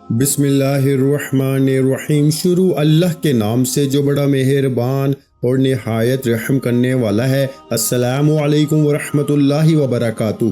بسم اللہ الرحمن الرحیم۔ شروع اللہ کے نام سے جو بڑا مہربان اور نہایت رحم کرنے والا ہے۔ السلام علیکم ورحمۃ اللہ وبرکاتہ۔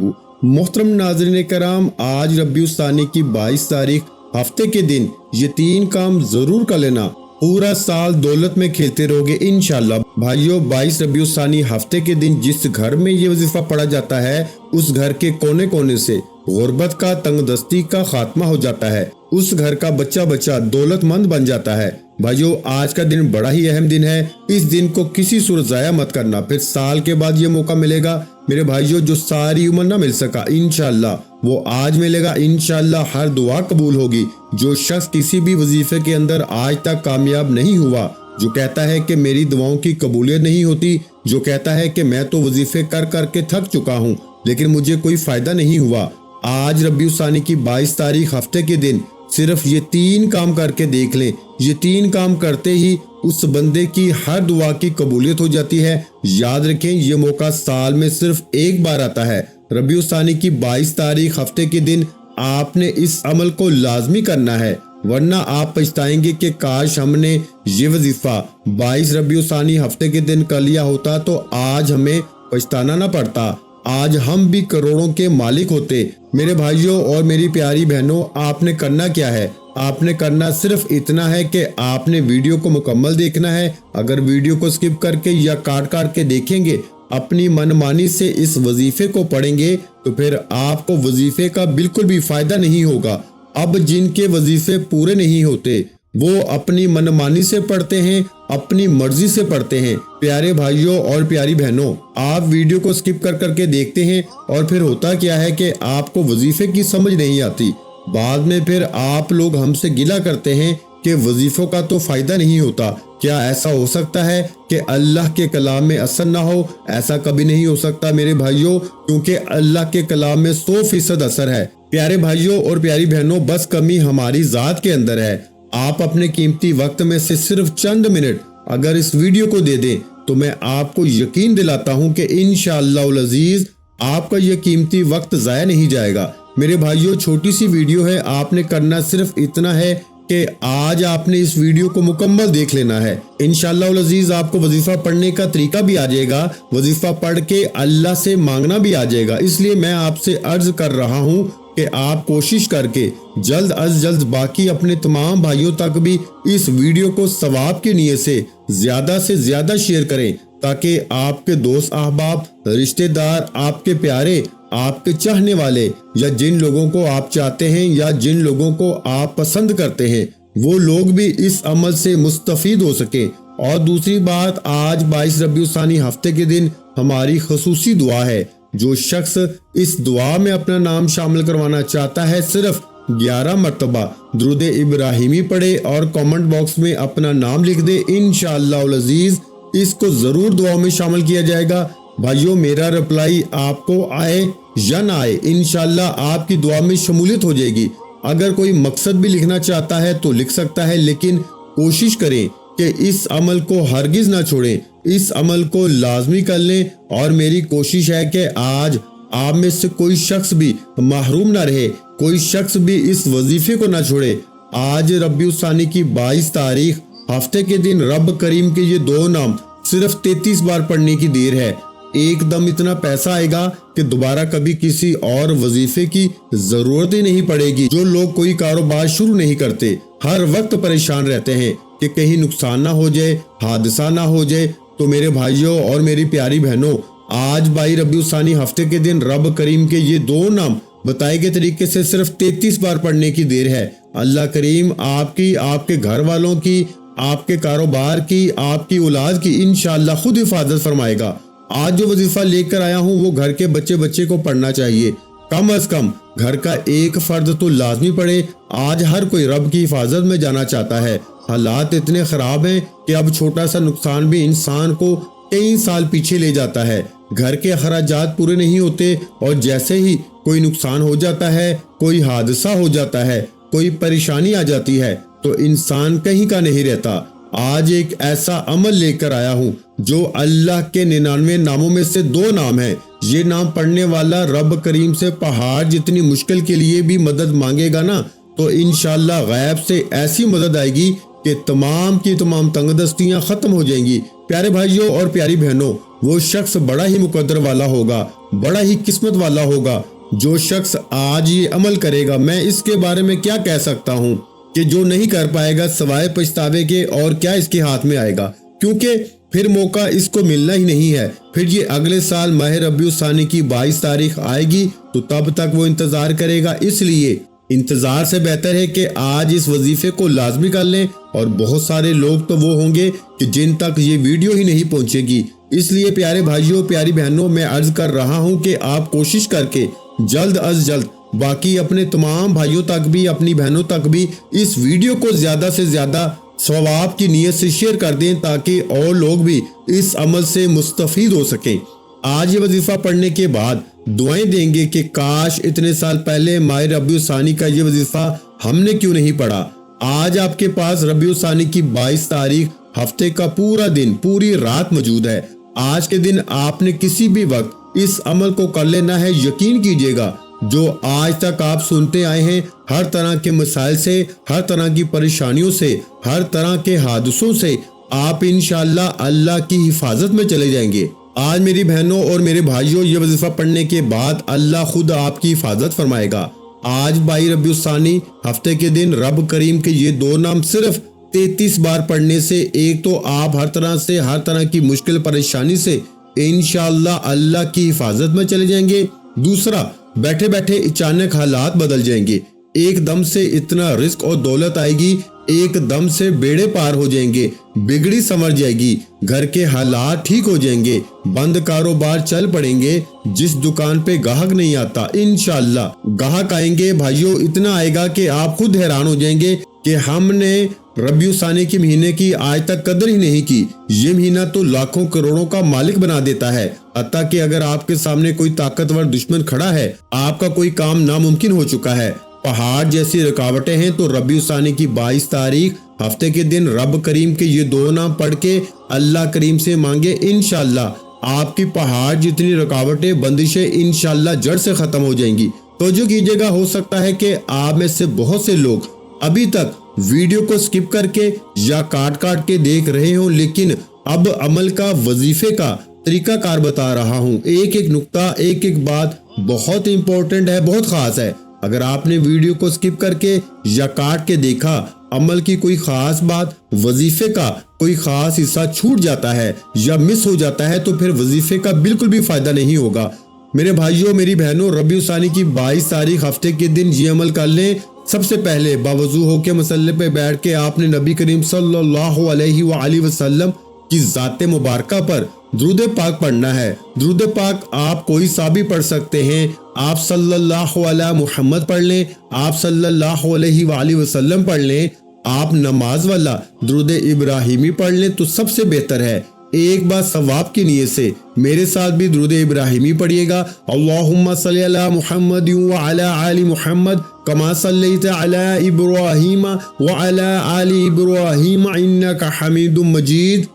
محترم ناظرین کرام، آج ربیع الثانی کی 22 تاریخ ہفتے کے دن یہ 3 کام ضرور کر لینا، پورا سال دولت میں کھیلتے رہو گے انشاءاللہ۔ بھائیو، 22 ربیع الثانی ہفتے کے دن جس گھر میں یہ وظیفہ پڑھا جاتا ہے، اس گھر کے کونے کونے سے غربت کا، تنگ دستی کا خاتمہ ہو جاتا ہے، اس گھر کا بچہ بچہ دولت مند بن جاتا ہے۔ بھائیو، آج کا دن بڑا ہی اہم دن ہے، اس دن کو کسی صورت ضائع مت کرنا، پھر سال کے بعد یہ موقع ملے گا میرے بھائیو جو ساری عمر نہ مل سکا، انشاءاللہ وہ آج ملے گا، انشاءاللہ ہر دعا قبول ہوگی۔ جو شخص کسی بھی وظیفے کے اندر آج تک کامیاب نہیں ہوا، جو کہتا ہے کہ میری دعاؤں کی قبولیت نہیں ہوتی، جو کہتا ہے کہ میں تو وظیفے کر کر کے تھک چکا ہوں لیکن مجھے کوئی فائدہ نہیں ہوا، آج ربیع الثانی کی 22 تاریخ ہفتے کے دن صرف یہ 3 کام کر کے دیکھ لیں۔ یہ 3 کام کرتے ہی اس بندے کی ہر دعا کی قبولیت ہو جاتی ہے۔ یاد رکھیں، یہ موقع سال میں صرف ایک بار آتا ہے۔ ربیع الثانی کی 22 تاریخ ہفتے کے دن آپ نے اس عمل کو لازمی کرنا ہے، ورنہ آپ پچھتائیں گے کہ کاش ہم نے یہ وظیفہ 22 ربیع الثانی ہفتے کے دن کر لیا ہوتا تو آج ہمیں پچھتانا نہ پڑتا، آج ہم بھی کروڑوں کے مالک ہوتے۔ میرے بھائیوں اور میری پیاری بہنوں، آپ نے کرنا کیا ہے؟ آپ نے کرنا صرف اتنا ہے کہ آپ نے ویڈیو کو مکمل دیکھنا ہے۔ اگر ویڈیو کو سکپ کر کے یا کاٹ کاٹ کے دیکھیں گے، اپنی منمانی سے اس وظیفے کو پڑھیں گے تو پھر آپ کو وظیفے کا بالکل بھی فائدہ نہیں ہوگا۔ اب جن کے وظیفے پورے نہیں ہوتے وہ اپنی منمانی سے پڑھتے ہیں، اپنی مرضی سے پڑھتے ہیں۔ پیارے بھائیوں اور پیاری بہنوں، آپ ویڈیو کو سکپ کر کر کے دیکھتے ہیں اور پھر ہوتا کیا ہے کہ آپ کو وظیفے کی سمجھ نہیں آتی۔ بعد میں پھر آپ لوگ ہم سے گلہ کرتے ہیں کہ وظیفوں کا تو فائدہ نہیں ہوتا۔ کیا ایسا ہو سکتا ہے کہ اللہ کے کلام میں اثر نہ ہو؟ ایسا کبھی نہیں ہو سکتا میرے بھائیوں، کیونکہ اللہ کے کلام میں 100% اثر ہے۔ پیارے بھائیوں اور پیاری بہنوں، بس کمی ہماری ذات کے اندر ہے۔ آپ اپنے قیمتی وقت میں سے صرف چند منٹ اگر اس ویڈیو کو دے دیں تو میں آپ کو یقین دلاتا ہوں کہ انشاءاللہ العزیز آپ کا یہ قیمتی وقت ضائع نہیں جائے گا۔ میرے بھائیوں، چھوٹی سی ویڈیو ہے، آپ نے کرنا صرف اتنا ہے کہ آج آپ نے اس ویڈیو کو مکمل دیکھ لینا ہے۔ انشاءاللہ العزیز آپ کو وظیفہ پڑھنے کا طریقہ بھی آ جائے گا، وظیفہ پڑھ کے اللہ سے مانگنا بھی آ جائے گا۔ اس لیے میں آپ سے عرض کر رہا ہوں کہ آپ کوشش کر کے جلد از جلد باقی اپنے تمام بھائیوں تک بھی اس ویڈیو کو ثواب کی نیت سے زیادہ شیئر کریں، تاکہ آپ کے دوست احباب، رشتہ دار، آپ کے پیارے، آپ کے چاہنے والے، یا جن لوگوں کو آپ چاہتے ہیں یا جن لوگوں کو آپ پسند کرتے ہیں، وہ لوگ بھی اس عمل سے مستفید ہو سکیں۔ اور دوسری بات، آج 22 ربیع الثانی ہفتے کے دن ہماری خصوصی دعا ہے۔ جو شخص اس دعا میں اپنا نام شامل کروانا چاہتا ہے، صرف 11 مرتبہ درود ابراہیمی پڑھے اور کامنٹ باکس میں اپنا نام لکھ دے، انشاءاللہ العزیز اس کو ضرور دعاؤں میں شامل کیا جائے گا۔ بھائیوں، میرا رپلائی آپ کو آئے یا نہ آئے، انشاءاللہ آپ کی دعا میں شمولیت ہو جائے گی۔ اگر کوئی مقصد بھی لکھنا چاہتا ہے تو لکھ سکتا ہے، لیکن کوشش کریں کہ اس عمل کو ہرگز نہ چھوڑیں، اس عمل کو لازمی کر لیں۔ اور میری کوشش ہے کہ آج آپ میں سے کوئی شخص بھی محروم نہ رہے، کوئی شخص بھی اس وظیفے کو نہ چھوڑے۔ آج ربیع الثانی کی 22 تاریخ ہفتے کے دن رب کریم کے یہ 2 نام صرف 33 بار پڑھنے کی دیر ہے۔ ایک دم اتنا پیسہ آئے گا کہ دوبارہ کبھی کسی اور وظیفے کی ضرورت ہی نہیں پڑے گی۔ جو لوگ کوئی کاروبار شروع نہیں کرتے، ہر وقت پریشان رہتے ہیں کہ کہیں نقصان نہ ہو جائے، حادثہ نہ ہو جائے، تو میرے بھائیوں اور میری پیاری بہنوں، آج 22 ربیع الثانی ہفتے کے دن رب کریم کے یہ 2 نام بتائے گئے طریقے سے صرف 33 بار پڑھنے کی دیر ہے۔ اللہ کریم آپ کی، آپ کے گھر والوں کی، آپ کے کاروبار کی، آپ کی اولاد کی انشاءاللہ خود حفاظت فرمائے گا۔ آج جو وظیفہ لے کر آیا ہوں وہ گھر کے بچے کو پڑھنا چاہیے، کم از کم گھر کا ایک فرد تو لازمی پڑھے۔ آج ہر کوئی رب کی حفاظت میں جانا چاہتا ہے۔ حالات اتنے خراب ہیں کہ اب چھوٹا سا نقصان بھی انسان کو کئی سال پیچھے لے جاتا ہے۔ گھر کے اخراجات پورے نہیں ہوتے اور جیسے ہی کوئی نقصان ہو جاتا ہے، کوئی حادثہ ہو جاتا ہے، کوئی پریشانی آ جاتی ہے تو انسان کہیں کا نہیں رہتا۔ آج ایک ایسا عمل لے کر آیا ہوں جو اللہ کے 99 ناموں میں سے 2 نام ہیں۔ یہ نام پڑھنے والا رب کریم سے پہاڑ جتنی مشکل کے لیے بھی مدد مانگے گا نا تو انشاءاللہ غیب سے ایسی مدد آئے گی کہ تمام کی تمام تنگ دستیاں ختم ہو جائیں گی۔ پیارے بھائیوں اور پیاری بہنوں، وہ شخص بڑا ہی مقدر والا ہوگا، بڑا ہی قسمت والا ہوگا جو شخص آج یہ عمل کرے گا۔ میں اس کے بارے میں کیا کہہ سکتا ہوں کہ جو نہیں کر پائے گا سوائے پچھتاوے کے اور کیا اس کے ہاتھ میں آئے گا، کیونکہ پھر موقع اس کو ملنا ہی نہیں ہے۔ پھر یہ اگلے سال ماہ ربیع الثانی کی 22 تاریخ آئے گی تو تب تک وہ انتظار کرے گا۔ اس لیے انتظار سے بہتر ہے کہ آج اس وظیفے کو لازمی کر لیں، اور بہت سارے لوگ تو وہ ہوں گے کہ جن تک یہ ویڈیو ہی نہیں پہنچے گی۔ اس لیے پیارے بھائیوں پیاری بہنوں، میں عرض کر رہا ہوں کہ آپ کوشش کر کے جلد از جلد باقی اپنے تمام بھائیوں تک بھی، اپنی بہنوں تک بھی اس ویڈیو کو زیادہ سے زیادہ ثواب کی نیت سے شیئر کر دیں تاکہ اور لوگ بھی اس عمل سے مستفید ہو سکیں۔ آج یہ وظیفہ پڑھنے کے بعد دعائیں دیں گے کہ کاش اتنے سال پہلے ماہ ربیع الثانی کا یہ وظیفہ ہم نے کیوں نہیں پڑھا۔ آج آپ کے پاس ربیع الثانی کی 22 تاریخ ہفتے کا پورا دن، پوری رات موجود ہے۔ آج کے دن آپ نے کسی بھی وقت اس عمل کو کر لینا ہے۔ یقین کیجئے گا جو آج تک آپ سنتے آئے ہیں، ہر طرح کے مسائل سے، ہر طرح کی پریشانیوں سے، ہر طرح کے حادثوں سے آپ انشاءاللہ اللہ کی حفاظت میں چلے جائیں گے۔ آج میری بہنوں اور میرے بھائیوں، یہ وظیفہ پڑھنے کے بعد اللہ خود آپ کی حفاظت فرمائے گا۔ آج 22 ربیع الثانی ہفتے کے دن رب کریم کے یہ دو نام صرف 33 بار پڑھنے سے، ایک تو آپ ہر طرح سے، ہر طرح کی مشکل پریشانی سے انشاءاللہ اللہ کی حفاظت میں چلے جائیں گے۔ دوسرا، بیٹھے بیٹھے اچانک حالات بدل جائیں گے، ایک دم سے اتنا رزق اور دولت آئے گی، ایک دم سے بیڑے پار ہو جائیں گے، بگڑی سنور جائے گی، گھر کے حالات ٹھیک ہو جائیں گے، بند کاروبار چل پڑیں گے۔ جس دکان پہ گاہک نہیں آتا انشاءاللہ گاہک آئیں گے۔ بھائیوں، اتنا آئے گا کہ آپ خود حیران ہو جائیں گے کہ ہم نے ربیع الثانی کے مہینے کی آج تک قدر ہی نہیں کی۔ یہ مہینہ تو لاکھوں کروڑوں کا مالک بنا دیتا ہے، حتیٰ کہ اگر آپ کے سامنے کوئی طاقتور دشمن کھڑا ہے، آپ کا کوئی کام ناممکن ہو چکا ہے، پہاڑ جیسی رکاوٹیں ہیں، تو ربیع الثانی کی 22 تاریخ ہفتے کے دن رب کریم کے یہ دو نام پڑھ کے اللہ کریم سے مانگے، انشاءاللہ آپ کی پہاڑ جتنی رکاوٹیں، بندشیں انشاءاللہ جڑ سے ختم ہو جائیں گی۔ توجہ کیجیے گا، ہو سکتا ہے کہ آپ میں سے بہت سے لوگ ابھی تک ویڈیو کو سکپ کر کے یا کاٹ کے دیکھ رہے ہوں، لیکن اب عمل کا، وظیفے کا طریقہ کار بتا رہا ہوں۔ ایک ایک نقطہ، ایک ایک بات بہت امپورٹنٹ ہے، بہت خاص ہے۔ اگر آپ نے ویڈیو کو سکپ کر کے یا کاٹ کے دیکھا، عمل کی کوئی خاص بات، وظیفے کا کوئی خاص حصہ چھوٹ جاتا ہے یا مس ہو جاتا ہے، تو پھر وظیفے کا بالکل بھی فائدہ نہیں ہوگا۔ میرے بھائیوں، میری بہنوں، ربیع الثانی کی 22 تاریخ ہفتے کے دن یہ عمل کر لیں۔ سب سے پہلے باوضو ہو کے مصلی پہ بیٹھ کے آپ نے نبی کریم صلی اللہ علیہ وآلہ وسلم کی ذات مبارکہ پر درود پاک پڑھنا ہے۔ درود پاک آپ کوئی سا بھی پڑھ سکتے ہیں۔ آپ صلی اللہ علیہ محمد پڑھ لیں، آپ صلی اللہ علیہ وآلہ وسلم پڑھ لیں، آپ نماز والا درود ابراہیمی پڑھ لیں تو سب سے بہتر ہے۔ ایک بار ثواب کی نیت سے میرے ساتھ بھی درود ابراہیمی پڑھیے گا۔ اللہم صلی علی محمد وعلی آل محمد کما صلیت علی ابراہیم وعلی آل ابراہیم انک حمید مجید۔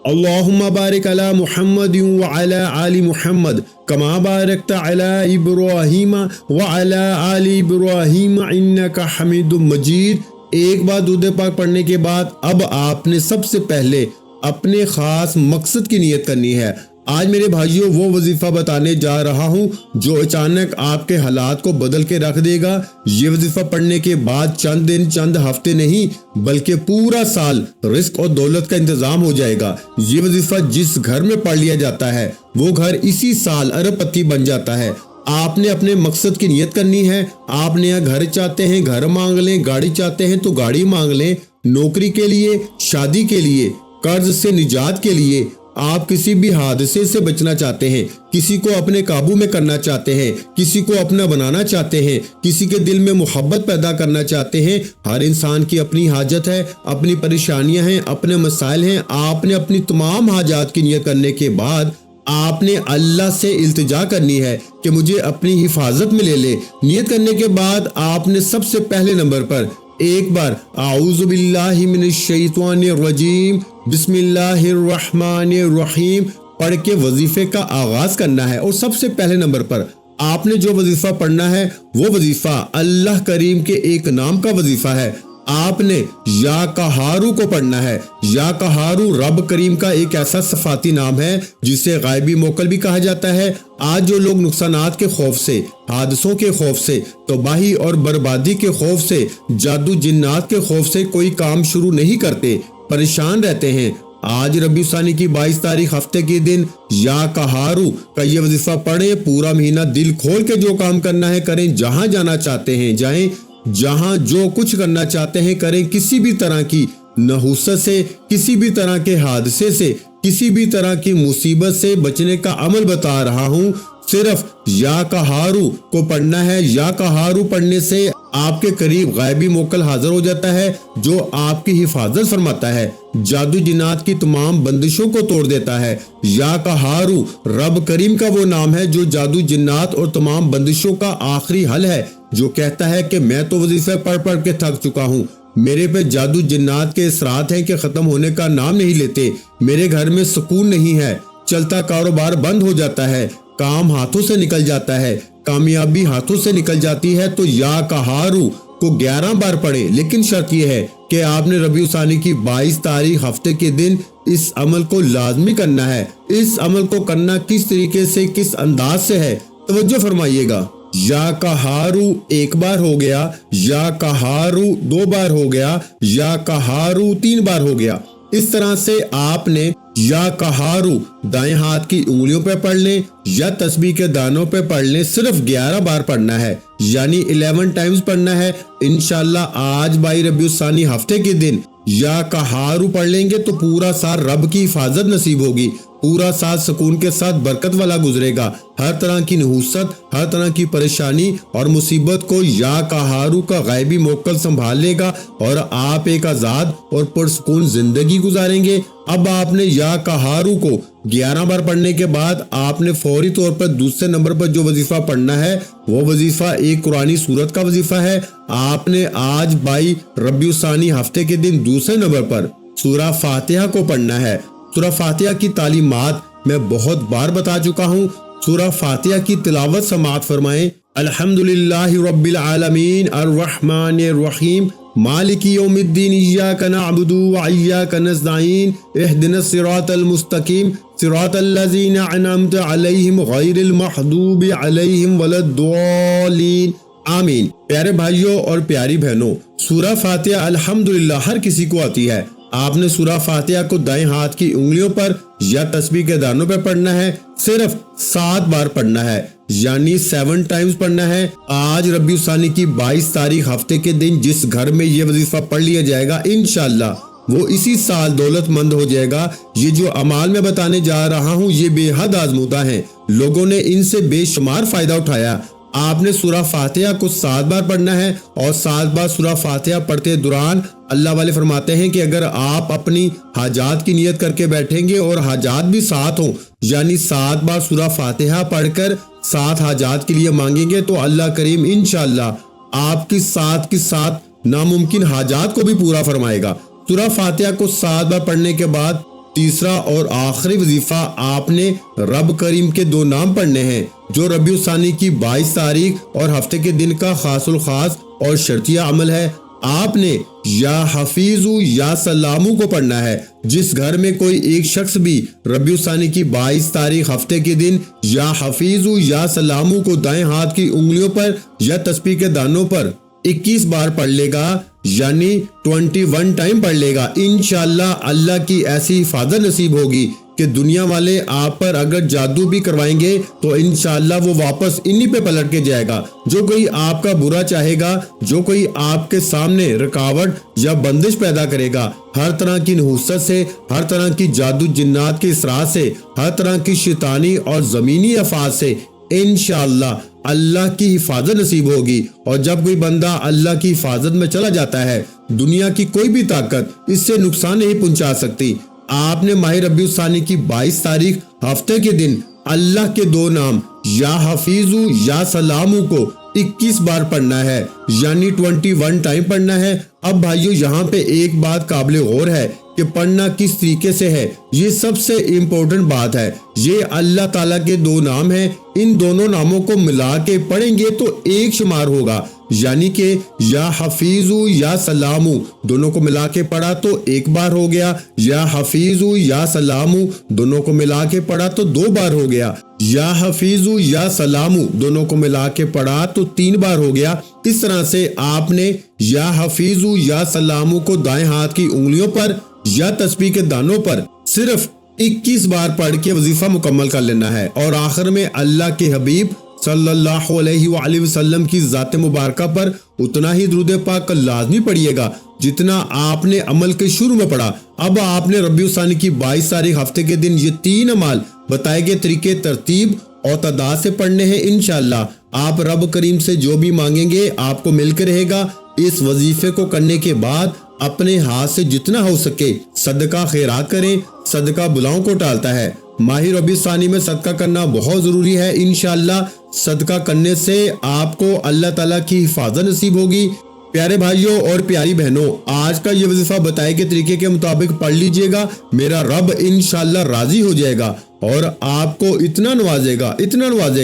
اللہم بارک علی محمد وعلی آل محمد کما بارکت علی ابراہیم وعلی آل ابراہیم انک حمید مجید۔ ایک بار درود پاک پڑھنے کے بعد اب آپ نے سب سے پہلے اپنے خاص مقصد کی نیت کرنی ہے۔ آج میرے بھائیوں وہ وظیفہ بتانے جا رہا ہوں جو اچانک آپ کے حالات کو بدل کے رکھ دے گا۔ یہ وظیفہ پڑھنے کے بعد چند دن، چند ہفتے نہیں بلکہ پورا سال رزق اور دولت کا انتظام ہو جائے گا۔ یہ وظیفہ جس گھر میں پڑھ لیا جاتا ہے وہ گھر اسی سال ارب پتی بن جاتا ہے۔ آپ نے اپنے مقصد کی نیت کرنی ہے۔ آپ نیا گھر چاہتے ہیں، گھر مانگ لیں، گاڑی چاہتے ہیں تو گاڑی مانگ لیں، نوکری کے لیے، شادی کے لیے، قرض سے نجات کے لیے، آپ کسی بھی حادثے سے بچنا چاہتے ہیں، کسی کو اپنے قابو میں کرنا چاہتے ہیں، کسی کو اپنا بنانا چاہتے ہیں، کسی کے دل میں محبت پیدا کرنا چاہتے ہیں۔ ہر انسان کی اپنی حاجت ہے، اپنی پریشانیاں ہیں، اپنے مسائل ہیں۔ آپ نے اپنی تمام حاجات کی نیت کرنے کے بعد آپ نے اللہ سے التجا کرنی ہے کہ مجھے اپنی حفاظت میں لے لے۔ نیت کرنے کے بعد آپ نے سب سے پہلے نمبر پر ایک بار اعوذ باللہ من الشیطان الرجیم بسم اللہ الرحمن الرحیم پڑھ کے وظیفے کا آغاز کرنا ہے، اور سب سے پہلے نمبر پر آپ نے جو وظیفہ پڑھنا ہے وہ وظیفہ اللہ کریم کے ایک نام کا وظیفہ ہے۔ آپ نے یا قہارو کو پڑھنا ہے۔ یا قہارو رب کریم کا ایک ایسا صفاتی نام ہے جسے غائبی موکل بھی کہا جاتا ہے۔ آج جو لوگ نقصانات کے خوف سے، حادثوں کے خوف سے، تباہی اور بربادی کے خوف سے، جادو جنات کے خوف سے کوئی کام شروع نہیں کرتے، پریشان رہتے ہیں، آج ربیع الثانی کی 22 تاریخ ہفتے کے دن یا قہارو کا یہ وظیفہ پڑھیں۔ پورا مہینہ دل کھول کے جو کام کرنا ہے کریں، جہاں جانا چاہتے ہیں جائیں، جہاں جو کچھ کرنا چاہتے ہیں کریں۔ کسی بھی طرح کی نحوست سے، کسی بھی طرح کے حادثے سے، کسی بھی طرح کی مصیبت سے بچنے کا عمل بتا رہا ہوں۔ صرف یا قہارو کو پڑھنا ہے۔ یا قہارو پڑھنے سے آپ کے قریب غائبی موکل حاضر ہو جاتا ہے جو آپ کی حفاظت فرماتا ہے، جادو جنات کی تمام بندشوں کو توڑ دیتا ہے۔ یا قہارو رب کریم کا وہ نام ہے جو جادو جنات اور تمام بندشوں کا آخری حل ہے، جو کہتا ہے کہ میں تو وظیفے پڑھ پڑھ کے تھک چکا ہوں، میرے پہ جادو جنات کے اثرات ہیں کہ ختم ہونے کا نام نہیں لیتے، میرے گھر میں سکون نہیں ہے، چلتا کاروبار بند ہو جاتا ہے، کام ہاتھوں سے نکل جاتا ہے، کامیابی ہاتھوں سے نکل جاتی ہے۔ تو یا قہارو کو 11 بار پڑھے، لیکن شرط یہ ہے کہ آپ نے ربیع الثانی کی 22 تاریخ ہفتے کے دن اس عمل کو لازمی کرنا ہے۔ اس عمل کو کرنا کس طریقے سے، کس انداز سے ہے، توجہ فرمائیے گا۔ یا قہارو 1 بار ہو گیا، یا قہارو 2 بار ہو گیا، یا قہارو 3 بار ہو گیا۔ اس طرح سے آپ نے یا قہارو دائیں ہاتھ کی انگلیوں پہ پڑھ لیں یا تسبیح کے دانوں پہ پڑھ لیں، صرف 11 بار پڑھنا ہے، یعنی 11 ٹائمز پڑھنا ہے۔ انشاءاللہ آج 22 ربیع الثانی ہفتے کے دن یا قہارو پڑھ لیں گے تو پورا سال رب کی حفاظت نصیب ہوگی، پورا سال سکون کے ساتھ برکت والا گزرے گا۔ ہر طرح کی نحوست، ہر طرح کی پریشانی اور مصیبت کو یا قہارو کا غائبی موکل سنبھال لے گا اور آپ ایک آزاد اور پرسکون زندگی گزاریں گے۔ اب آپ نے یا قہارو کو 11 بار پڑھنے کے بعد آپ نے فوری طور پر دوسرے نمبر پر جو وظیفہ پڑھنا ہے وہ وظیفہ ایک قرآنی سورت کا وظیفہ ہے۔ آپ نے آج 22 ربیع الثانی ہفتے کے دن دوسرے نمبر پر سورہ فاتحہ کو پڑھنا ہے۔ سورہ فاتحہ کی تعلیمات میں بہت بار بتا چکا ہوں۔ سورہ فاتحہ کی تلاوت سماعت فرمائیں۔ الحمدللہ رب العالمین الرحمن الرحیم مالک یوم الدین ایاک نعبد و ایاک نستعین اہدنا الصراط المستقیم صراط الذین انعمت علیہم غیر المغضوب علیہم ولا الضالین آمین۔ پیارے بھائیوں اور پیاری بہنوں، سورہ فاتحہ الحمدللہ ہر کسی کو آتی ہے۔ آپ نے سورہ فاتحہ کو دائیں ہاتھ کی انگلیوں پر یا تسبیح کے دانوں پہ پڑھنا ہے، صرف 7 بار پڑھنا ہے، یعنی 7 ٹائمز پڑھنا ہے۔ آج ربیع الثانی کی 22 تاریخ ہفتے کے دن جس گھر میں یہ وظیفہ پڑھ لیا جائے گا انشاءاللہ وہ اسی سال دولت مند ہو جائے گا۔ یہ جو اعمال میں بتانے جا رہا ہوں یہ بے حد آزمودہ ہیں، لوگوں نے ان سے بے شمار فائدہ اٹھایا۔ آپ نے سورہ فاتحہ کو 7 بار پڑھنا ہے اور 7 بار سورہ فاتحہ پڑھتے دوران اللہ والے فرماتے ہیں کہ اگر آپ اپنی حاجات کی نیت کر کے بیٹھیں گے اور حاجات بھی ساتھ ہوں، یعنی 7 بار سورہ فاتحہ پڑھ کر 7 حاجات کے لیے مانگیں گے تو اللہ کریم انشاءاللہ آپ کی 7 ناممکن حاجات کو بھی پورا فرمائے گا۔ سورہ فاتحہ کو 7 بار پڑھنے کے بعد تیسرا اور آخری وظیفہ آپ نے رب کریم کے 2 نام پڑھنے ہیں جو ربیع الثانی کی 22 تاریخ اور ہفتے کے دن کا خاص الخاص اور شرطیہ عمل ہے۔ آپ نے یا حفیظ یا سلامو کو پڑھنا ہے۔ جس گھر میں کوئی ایک شخص بھی ربیع الثانی کی 22 تاریخ ہفتے کے دن یا حفیظ یا سلامو کو دائیں ہاتھ کی انگلیوں پر یا تسبیح کے دانوں پر 21 بار پڑھ لے گا، یعنی 21 ٹائم پڑھ لے گا، انشاءاللہ اللہ کی ایسی حفاظت نصیب ہوگی کہ دنیا والے آپ پر اگر جادو بھی کروائیں گے تو انشاءاللہ وہ واپس انہی پہ پلٹ کے جائے گا۔ جو کوئی آپ کا برا چاہے گا، جو کوئی آپ کے سامنے رکاوٹ یا بندش پیدا کرے گا، ہر طرح کی نحوست سے، ہر طرح کی جادو جنات کے اثرات سے، ہر طرح کی شیطانی اور زمینی افات سے انشاءاللہ اللہ کی حفاظت نصیب ہوگی۔ اور جب کوئی بندہ اللہ کی حفاظت میں چلا جاتا ہے دنیا کی کوئی بھی طاقت اس سے نقصان نہیں پہنچا سکتی۔ آپ نے ماہ ربیع الثانی کی 22 تاریخ ہفتے کے دن اللہ کے 2 نام یا حفیظ یا سلامو کو 21 بار پڑھنا ہے، یعنی 21 ٹائم پڑھنا ہے۔ اب بھائیو یہاں پہ ایک بات قابل غور ہے کہ پڑھنا کس طریقے سے ہے، یہ سب سے امپورٹنٹ بات ہے۔ یہ اللہ تعالیٰ کے دو نام ہیں، ان دونوں ناموں کو ملا کے پڑھیں گے تو ایک شمار ہوگا، یعنی کہ یا حفیظو یا سلامو دونوں کو ملا کے پڑھا تو ایک بار ہو گیا، یا حفیظو یا سلامو دونوں کو ملا کے پڑھا تو 2 بار ہو گیا، یا حفیظو یا سلامو دونوں کو ملا کے پڑھا تو 3 بار ہو گیا۔ اس طرح سے آپ نے یا حفیظو یا سلامو کو دائیں ہاتھ کی انگلیوں پر یا تسبیح کے دانوں پر صرف 21 بار پڑھ کے وظیفہ مکمل کر لینا ہے، اور آخر میں اللہ کے حبیب صلی اللہ علیہ وآلہ وسلم کی ذات مبارکہ پر اتنا ہی درود پاک لازمی پڑھیے گا جتنا آپ نے عمل کے شروع میں پڑھا۔ اب آپ نے ربیع الثانی کی 22 تاریخ ہفتے کے دن یہ 3 اعمال بتائے گئے طریقے ترتیب اور تعداد سے پڑھنے ہیں۔ انشاءاللہ آپ رب کریم سے جو بھی مانگیں گے آپ کو مل کے رہے گا۔ اس وظیفے کو کرنے کے بعد اپنے ہاتھ سے جتنا ہو سکے صدقہ خیرات کریں، صدقہ بلاؤں کو ٹالتا ہے۔ ماہ ربیع الثانی میں صدقہ کرنا بہت ضروری ہے۔ انشاءاللہ صدقہ کرنے سے آپ کو اللہ تعالیٰ کی حفاظت نصیب ہوگی۔ پیارے بھائیوں اور پیاری بہنوں، آج کا یہ وظیفہ بتائے گئے طریقے کے مطابق پڑھ لیجئے گا، میرا رب انشاءاللہ راضی ہو جائے گا اور آپ کو اتنا نوازے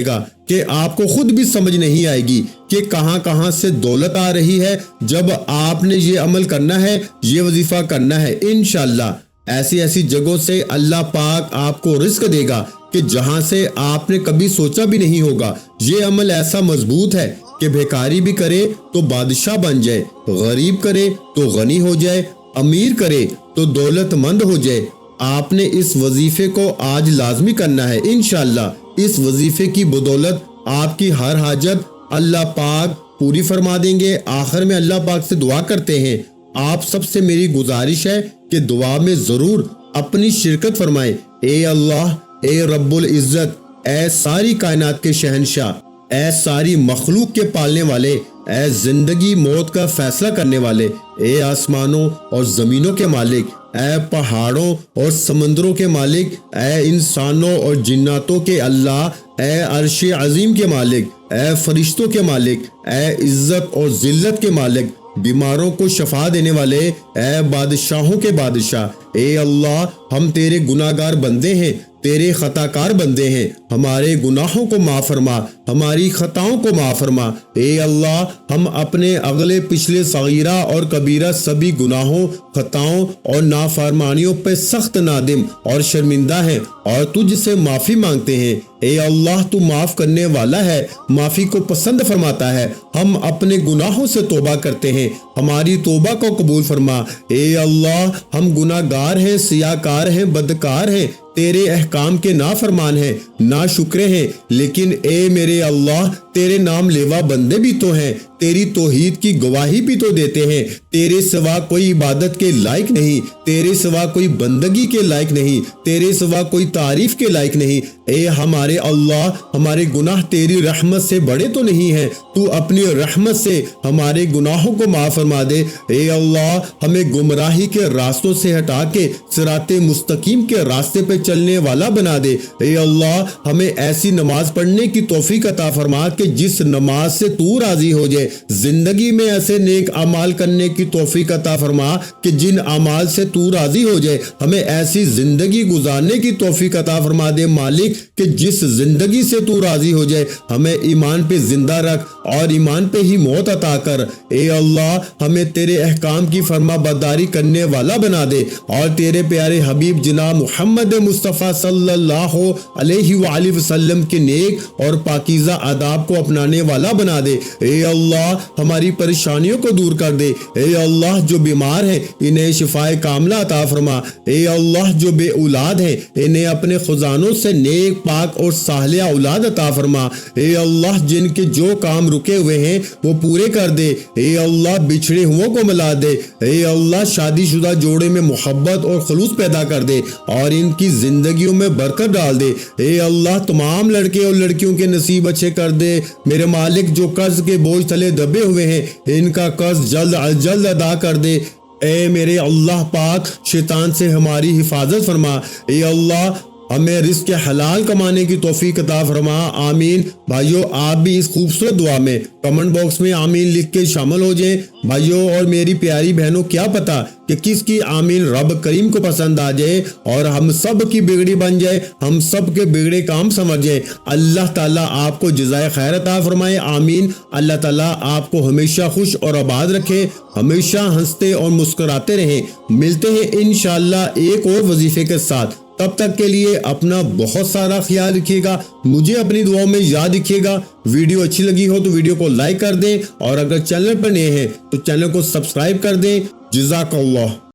گا کہ آپ کو خود بھی سمجھ نہیں آئے گی کہ کہاں سے دولت آ رہی ہے۔ جب آپ نے یہ عمل کرنا ہے، یہ وظیفہ کرنا ہے، انشاءاللہ ایسی جگہوں سے اللہ پاک آپ کو رزق دے گا کہ جہاں سے آپ نے کبھی سوچا بھی نہیں ہوگا۔ یہ عمل ایسا مضبوط ہے کہ بھیکاری بھی کرے تو بادشاہ بن جائے، غریب کرے تو غنی ہو جائے، امیر کرے تو دولت مند ہو جائے۔ آپ نے اس وظیفے کو آج لازمی کرنا ہے۔ انشاءاللہ اس وظیفے کی بدولت آپ کی ہر حاجت اللہ پاک پوری فرما دیں گے۔ آخر میں اللہ پاک سے دعا کرتے ہیں، آپ سب سے میری گزارش ہے کہ دعا میں ضرور اپنی شرکت فرمائیں۔ اے اللہ، اے رب العزت، اے ساری کائنات کے شہنشاہ، اے ساری مخلوق کے پالنے والے، اے زندگی موت کا فیصلہ کرنے والے، اے آسمانوں اور زمینوں کے مالک، اے پہاڑوں اور سمندروں کے مالک، اے انسانوں اور جناتوں کے اللہ، اے عرش عظیم کے مالک، اے فرشتوں کے مالک، اے عزت اور ذلت کے مالک، بیماروں کو شفا دینے والے، اے بادشاہوں کے بادشاہ، اے اللہ ہم تیرے گناہگار بندے ہیں، تیرے خطا کار بندے ہیں، ہمارے گناہوں کو معاف فرما، ہماری خطاؤں کو معاف فرما۔ اے اللہ ہم اپنے اگلے پچھلے صغیرہ اور کبیرہ سبھی گناہوں، خطاؤں اور نافرمانیوں پہ سخت نادم اور شرمندہ ہیں اور تجھ سے معافی مانگتے ہیں۔ اے اللہ تو معاف کرنے والا ہے، معافی کو پسند فرماتا ہے۔ ہم اپنے گناہوں سے توبہ کرتے ہیں، ہماری توبہ کو قبول فرما۔ اے اللہ ہم گناہگار ہیں، سیاہکار ہیں، بدکار ہیں، تیرے احکام کے نافرمان ہیں، ناشکرے ہیں، لیکن اے میرے اللہ تیرے نام لیوا بندے بھی تو ہیں، تیری توحید کی گواہی بھی تو دیتے ہیں۔ تیرے سوا کوئی عبادت کے لائق نہیں، تیرے سوا کوئی بندگی کے لائق نہیں، تیرے سوا کوئی تعریف کے لائق نہیں۔ اے ہمارے اللہ ہمارے گناہ تیری رحمت سے بڑے تو نہیں ہیں، تو اپنی رحمت سے ہمارے گناہوں کو معاف فرما دے۔ اے اللہ ہمیں گمراہی کے راستوں سے ہٹا کے صراط مستقیم کے راستے پہ چلنے والا بنا دے۔ اے اللہ ہمیں ایسی نماز پڑھنے کی توفیق عطا فرما کہ جس نماز سے تو راضی ہو جائے، زندگی میں ایسے نیک اعمال کرنے کی توفیق عطا فرما کہ جن اعمال سے تو راضی ہو جائے، ہمیں ایسی زندگی گزارنے کی توفیق عطا فرما دے مالک کہ جس زندگی سے تو راضی ہو جائے، ہمیں ایمان پہ زندہ رکھ اور ایمان پہ ہی موت عطا کر۔ اے اللہ ہمیں تیرے احکام کی فرما برداری کرنے والا بنا دے اور تیرے پیارے حبیب جناب محمد مصطفیٰ صلی اللہ علیہ وآلہ وسلم کے نیک اور پاکیزہ آداب کو اپنانے والا بنا دے۔ اے اللہ ہماری پریشانیوں کو دور کر دے۔ اے اللہ جو بیمار ہیں انہیں شفائے کاملہ عطا فرما۔ اے اللہ جو بے اولاد ہیں انہیں اپنے خزانوں سے نیک پاک اور صالحہ اولاد عطا فرما۔ اے اللہ جن کے جو کام رکے ہوئے ہیں وہ پورے کر دے۔ اے اللہ بچھڑے ہوں کو ملا دے۔ اے اللہ شادی شدہ جوڑے میں محبت اور خلوص پیدا کر دے اور ان کی زندگیوں میں برکت ڈال دے۔ اے اللہ تمام لڑکے اور لڑکیوں کے نصیب اچھے کر دے۔ میرے مالک جو قرض کے بوجھ تلے دبے ہوئے ہیں ان کا قرض جلد از جلد ادا کر دے۔ اے میرے اللہ پاک شیطان سے ہماری حفاظت فرما۔ اے اللہ ہمیں رزق حلال کمانے کی توفیق عطا فرما، آمین۔ بھائیو آپ بھی اس خوبصورت دعا میں کمنٹ باکس میں آمین لکھ کے شامل ہو جائیں۔ بھائیو اور میری پیاری بہنوں، کیا پتا کہ کس کی آمین رب کریم کو پسند آ جائے اور ہم سب کی بگڑی بن جائے، ہم سب کے بگڑے کام سمجھ جائے۔ اللہ تعالیٰ آپ کو جزائے خیر عطا فرمائے، آمین۔ اللہ تعالیٰ آپ کو ہمیشہ خوش اور آباد رکھے، ہمیشہ ہنستے اور مسکراتے رہیں۔ ملتے ہیں انشاءاللہ ایک اور وظیفے کے ساتھ، تب تک کے لیے اپنا بہت سارا خیال رکھیے گا، مجھے اپنی دعاؤں میں یاد رکھیے گا۔ ویڈیو اچھی لگی ہو تو ویڈیو کو لائک کر دیں، اور اگر چینل پر نئے ہیں تو چینل کو سبسکرائب کر دیں۔ جزاک اللہ۔